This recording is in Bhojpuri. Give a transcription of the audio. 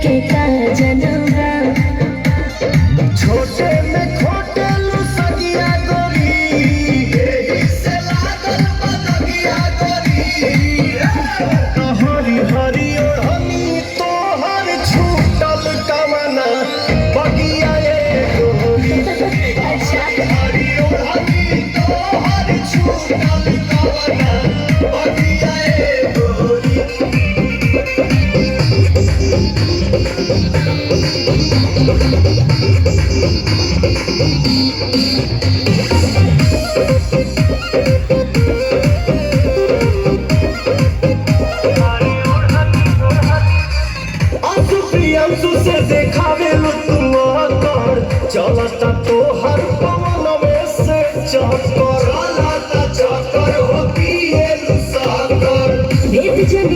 के का जनवा छोटे में खोटे लू सगिया गोरी एही से लागल बदगिया गोरी हरी हरी ओढ़नी तोहर छूटल कवना बगिया ए गोरी हरी ओढ़नी तोहर छूटल कवना बगिया ए गोरी अंशु से देखावे तुम कर चलता तो हर पवन में से चक्कर चलता चक्कर हो पिए साकर वेद जन